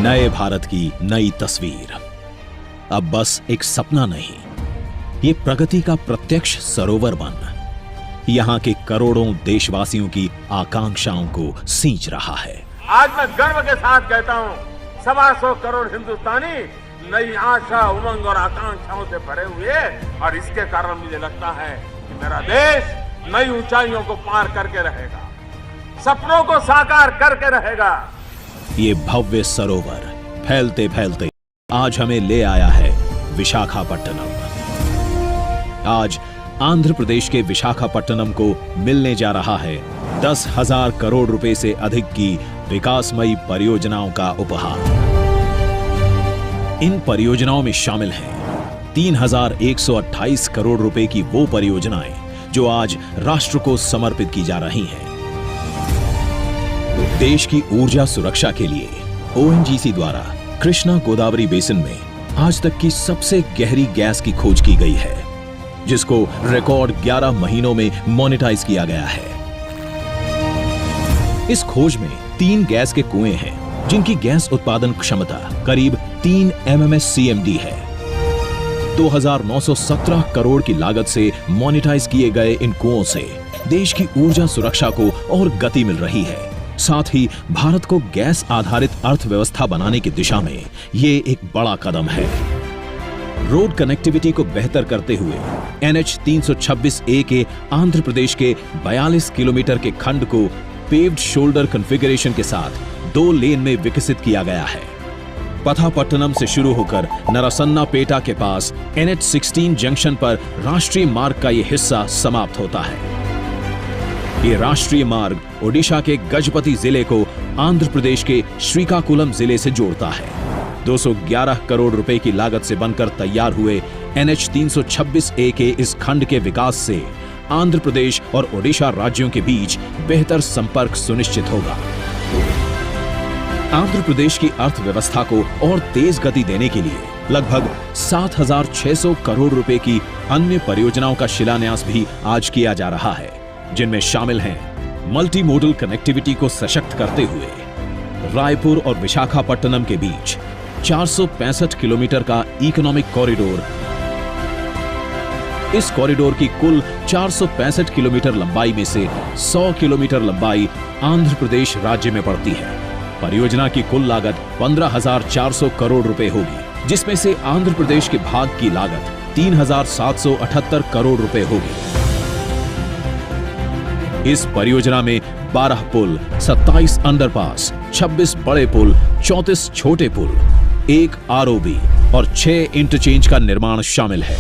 नए भारत की नई तस्वीर अब बस एक सपना नहीं, ये प्रगति का प्रत्यक्ष सरोवर बन यहां के करोड़ों देशवासियों की आकांक्षाओं को सींच रहा है। आज मैं गर्व के साथ कहता हूं, 125 करोड़ हिंदुस्तानी नई आशा, उमंग और आकांक्षाओं से भरे हुए, और इसके कारण मुझे लगता है कि मेरा देश नई ऊंचाइयों को पार करके रहेगा, सपनों को साकार करके रहेगा। ये भव्य सरोवर फैलते फैलते आज हमें ले आया है विशाखापट्टनम। आज आंध्र प्रदेश के विशाखापट्टनम को मिलने जा रहा है 10,000 करोड़ रुपए से अधिक की विकासमयी परियोजनाओं का उपहार। इन परियोजनाओं में शामिल हैं 3,128 करोड़ रुपए की वो परियोजनाएं जो आज राष्ट्र को समर्पित की जा रही हैं। देश की ऊर्जा सुरक्षा के लिए ओएनजीसी द्वारा कृष्णा गोदावरी बेसिन में आज तक की सबसे गहरी गैस की खोज की गई है, जिसको रिकॉर्ड 11 महीनों में मोनेटाइज किया गया है। इस खोज में 3 गैस के कुएं हैं जिनकी गैस उत्पादन क्षमता करीब 3 MMSCMD है। 2,917 करोड़ की लागत से मोनेटाइज किए गए इन कुओं से देश की ऊर्जा सुरक्षा को और गति मिल रही है। साथ ही भारत को गैस आधारित अर्थव्यवस्था बनाने की दिशा में ये एक बड़ा कदम है। रोड कनेक्टिविटी को बेहतर करते हुए NH 326A के आंध्र प्रदेश के 42 किलोमीटर के खंड को पेव्ड शोल्डर कॉन्फ़िगरेशन के साथ 2 लेन में विकसित किया गया है। पथापट्टनम से शुरू होकर नरसन्नापेटा के पास NH 16 जंक्शन पर राष्ट्रीय मार्ग का यह हिस्सा समाप्त होता है। ये राष्ट्रीय मार्ग ओडिशा के गजपति जिले को आंध्र प्रदेश के श्रीकाकुलम जिले से जोड़ता है। 211 करोड़ रुपए की लागत से बनकर तैयार हुए NH 326A के इस खंड के विकास से आंध्र प्रदेश और ओडिशा राज्यों के बीच बेहतर संपर्क सुनिश्चित होगा। आंध्र प्रदेश की अर्थव्यवस्था को और तेज गति देने के लिए लगभग 7,600 करोड़ रुपए की अन्य परियोजनाओं का शिलान्यास भी आज किया जा रहा है, जिनमें शामिल हैं मल्टी मोडल कनेक्टिविटी को सशक्त करते हुए रायपुर और विशाखापट्टनम के बीच 465 किलोमीटर का इकोनॉमिक कॉरिडोर। इस कॉरिडोर की कुल 465 किलोमीटर लंबाई में से 100 किलोमीटर लंबाई आंध्र प्रदेश राज्य में पड़ती है। परियोजना की कुल लागत 15,400 करोड़ रुपए होगी, जिसमें से आंध्र प्रदेश के भाग की लागत 3,778 करोड़ रुपए होगी। इस परियोजना में 12 पुल, 27 अंडरपास, 26 बड़े पुल, 34 छोटे पुल, 1 ROB और 6 इंटरचेंज का निर्माण शामिल है।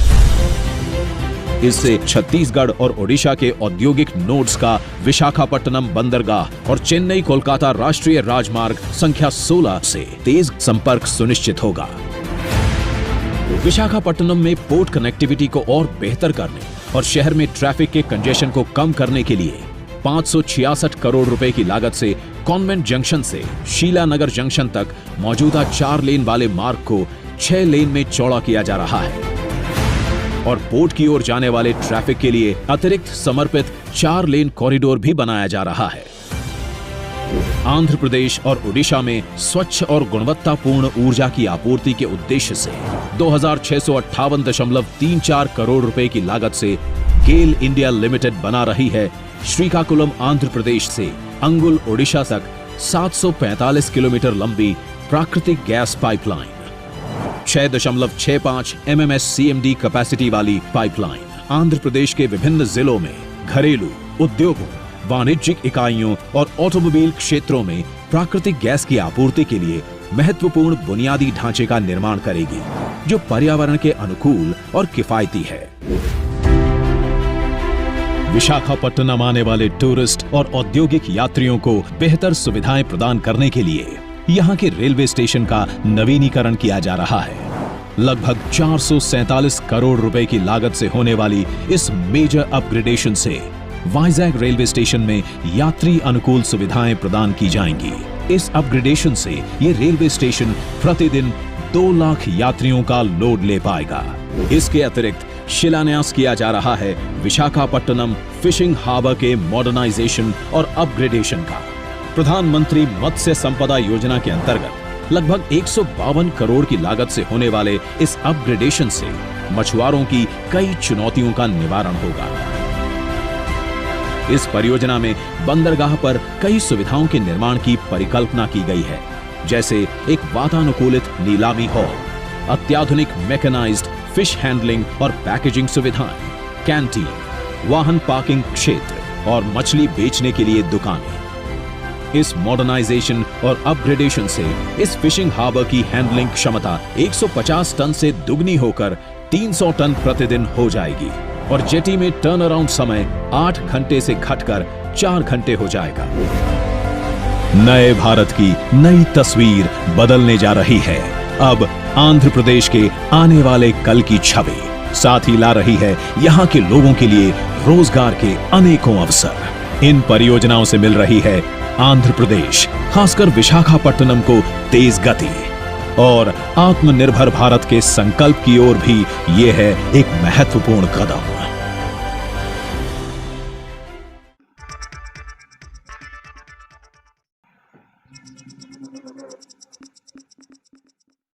इससे छत्तीसगढ़ और ओडिशा के औद्योगिक नोड्स का विशाखापट्टनम बंदरगाह और चेन्नई कोलकाता राष्ट्रीय राजमार्ग संख्या 16 से तेज संपर्क सुनिश्चित होगा। विशाखापट्टनम में पोर्ट कनेक्टिविटी को और बेहतर करने और शहर में ट्रैफिक के कंजेशन को कम करने के लिए 566 करोड़ रुपए की लागत से कॉन्वेंट जंक्शन से शीलानगर जंक्शन तक मौजूदा 4 लेन वाले मार्ग को 6 लेन में चौड़ा किया जा रहा है और पोर्ट की ओर जाने वाले ट्रैफिक के लिए अतिरिक्त समर्पित 4 लेन कॉरिडोर भी बनाया जा रहा है। आंध्र प्रदेश और ओडिशा में स्वच्छ और गुणवत्तापूर्ण ऊर्जा की आपूर्ति के उद्देश्य से 2,658.34 करोड़ रुपए की लागत से गेल इंडिया लिमिटेड बना रही है श्रीकाकुलम आंध्र प्रदेश से अंगुल ओडिशा तक 745 किलोमीटर लंबी प्राकृतिक गैस पाइपलाइन, 6.65 MMSCMD कैपेसिटी वाली पाइपलाइन आंध्र प्रदेश के विभिन्न जिलों में घरेलू उद्योगों, वाणिज्यिक इकाइयों और ऑटोमोबाइल क्षेत्रों में प्राकृतिक गैस की आपूर्ति के लिए महत्वपूर्ण बुनियादी ढांचे का निर्माण करेगी, जो पर्यावरण के अनुकूल और किफायती है। विशाखापट्टनम आने वाले टूरिस्ट और औद्योगिक यात्रियों को बेहतर सुविधाएं प्रदान करने के लिए यहाँ के रेलवे स्टेशन का नवीनीकरण किया जा रहा है। लगभग 447 करोड़ रुपए की लागत से होने वाली इस मेजर अपग्रेडेशन से वाइजैग रेलवे स्टेशन में यात्री अनुकूल सुविधाएं प्रदान की जाएंगी। इस अपग्रेडेशन से ये रेलवे स्टेशन प्रतिदिन 2 लाख यात्रियों का लोड ले पाएगा। इसके अतिरिक्त शिलान्यास किया जा रहा है विशाखापट्टनम फिशिंग हार्बर के मॉडर्नाइजेशन और अपग्रेडेशन का। प्रधानमंत्री मत्स्य संपदा योजना के अंतर्गत लगभग 152 करोड़ की लागत से होने वाले इस अपग्रेडेशन से मछुआरों की कई चुनौतियों का निवारण होगा। इस परियोजना में बंदरगाह पर कई सुविधाओं के निर्माण की परिकल्पना की गई है, जैसे एक वातानुकूलित नीलामी हॉल, अत्याधुनिक मैकेनाइज्ड फिश हैंडलिंग और पैकेजिंग सुविधाएं, कैंटीन, वाहन पार्किंग क्षेत्र और मछली बेचने के लिए दुकानें। इस मॉडर्नाइजेशन और अपग्रेडेशन से इस फिशिंग हार्बर की हैंडलिंग क्षमता 150 टन से दुगनी होकर 300 टन प्रतिदिन हो जाएगी और जेटी में टर्न अराउंड समय 8 घंटे से घटकर 4 घंटे हो जाएगा। नए भारत की नई तस्वीर बदलने जा रही है। अब आंध्र प्रदेश के आने वाले कल की छवि साथ ही ला रही है यहाँ के लोगों के लिए रोजगार के अनेकों अवसर। इन परियोजनाओं से मिल रही है आंध्र प्रदेश, खासकर विशाखापट्टनम को तेज गति और आत्मनिर्भर भारत के संकल्प की ओर भी ये है एक महत्वपूर्ण कदम।